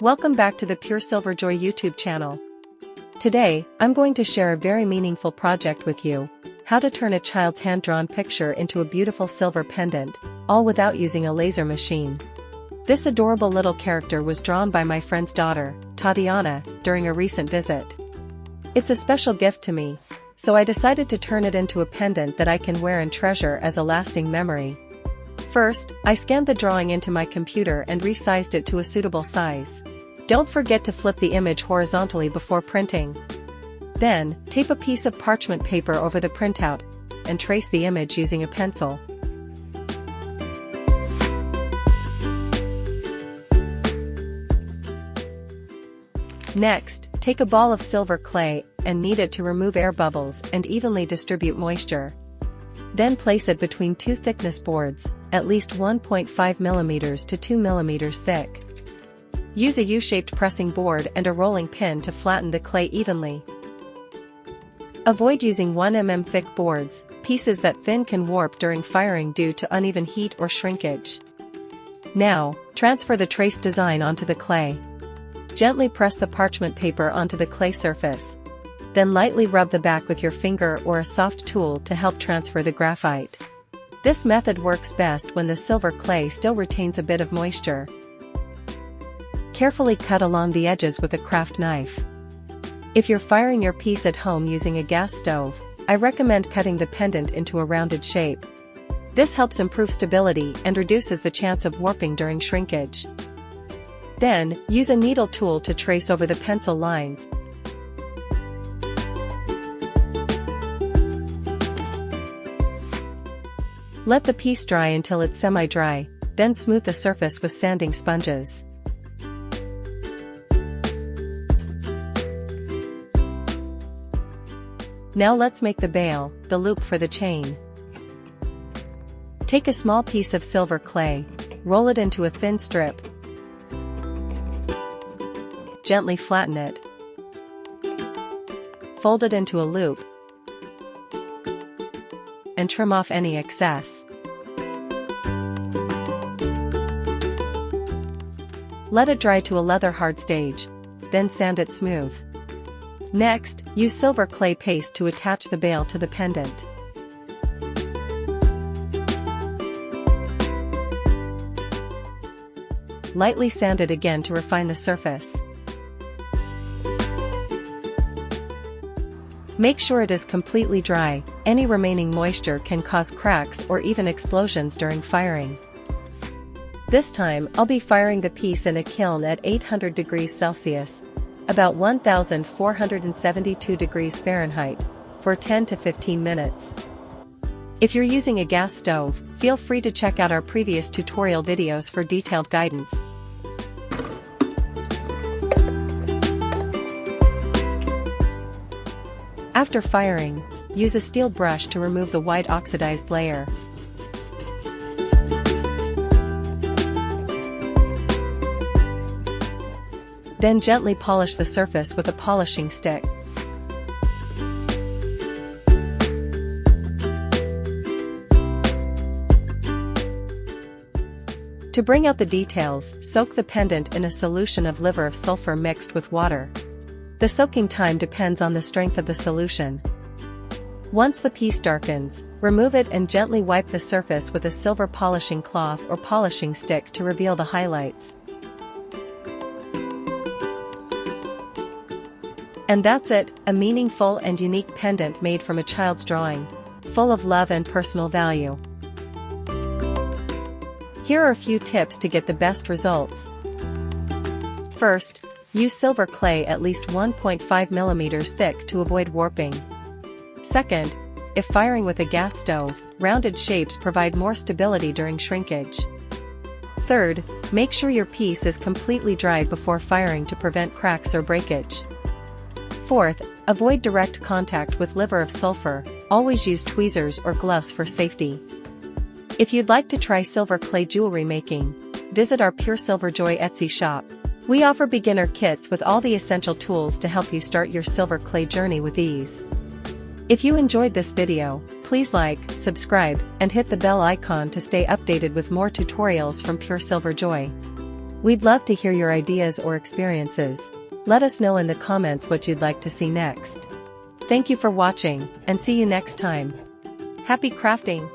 Welcome back to the PureSilverJoy YouTube channel. Today, I'm going to share a very meaningful project with you: how to turn a child's hand-drawn picture into a beautiful silver pendant, all without using a laser machine. This adorable little character was drawn by my friend's daughter, Tatianna, during a recent visit. It's a special gift to me, so I decided to turn it into a pendant that I can wear and treasure as a lasting memory. First, I scanned the drawing into my computer and resized it to a suitable size. Don't forget to flip the image horizontally before printing. Then, tape a piece of parchment paper over the printout and trace the image using a pencil. Next, take a ball of silver clay and knead it to remove air bubbles and evenly distribute moisture. Then place it between two thickness boards, at least 1.5 mm to 2 mm thick. Use a U-shaped pressing board and a rolling pin to flatten the clay evenly. Avoid using 1 mm thick boards; pieces that thin can warp during firing due to uneven heat or shrinkage. Now, transfer the traced design onto the clay. Gently press the parchment paper onto the clay surface. Then lightly rub the back with your finger or a soft tool to help transfer the graphite. This method works best when the silver clay still retains a bit of moisture. Carefully cut along the edges with a craft knife. If you're firing your piece at home using a gas stove, I recommend cutting the pendant into a rounded shape. This helps improve stability and reduces the chance of warping during shrinkage. Then, use a needle tool to trace over the pencil lines. Let the piece dry until it's semi-dry, then smooth the surface with sanding sponges. Now let's make the bail, the loop for the chain. Take a small piece of silver clay, roll it into a thin strip. Gently flatten it. Fold it into a loop and trim off any excess. Let it dry to a leather-hard stage, then sand it smooth. Next, use silver clay paste to attach the bail to the pendant. Lightly sand it again to refine the surface. Make sure it is completely dry; any remaining moisture can cause cracks or even explosions during firing. This time, I'll be firing the piece in a kiln at 800 degrees Celsius, about 1472 degrees Fahrenheit, for 10 to 15 minutes. If you're using a gas stove, feel free to check out our previous tutorial videos for detailed guidance. After firing, use a steel brush to remove the white oxidized layer. Then gently polish the surface with a polishing stick. To bring out the details, soak the pendant in a solution of liver of sulfur mixed with water. The soaking time depends on the strength of the solution. Once the piece darkens, remove it and gently wipe the surface with a silver polishing cloth or polishing stick to reveal the highlights. And that's it, a meaningful and unique pendant made from a child's drawing, full of love and personal value. Here are a few tips to get the best results. First, use silver clay at least 1.5 mm thick to avoid warping. Second, if firing with a gas stove, rounded shapes provide more stability during shrinkage. Third, make sure your piece is completely dried before firing to prevent cracks or breakage. Fourth, avoid direct contact with liver of sulfur; always use tweezers or gloves for safety. If you'd like to try silver clay jewelry making, visit our PureSilverJoy Etsy shop. We offer beginner kits with all the essential tools to help you start your silver clay journey with ease. If you enjoyed this video, please like, subscribe, and hit the bell icon to stay updated with more tutorials from PureSilverJoy. We'd love to hear your ideas or experiences. Let us know in the comments what you'd like to see next. Thank you for watching, and see you next time. Happy crafting!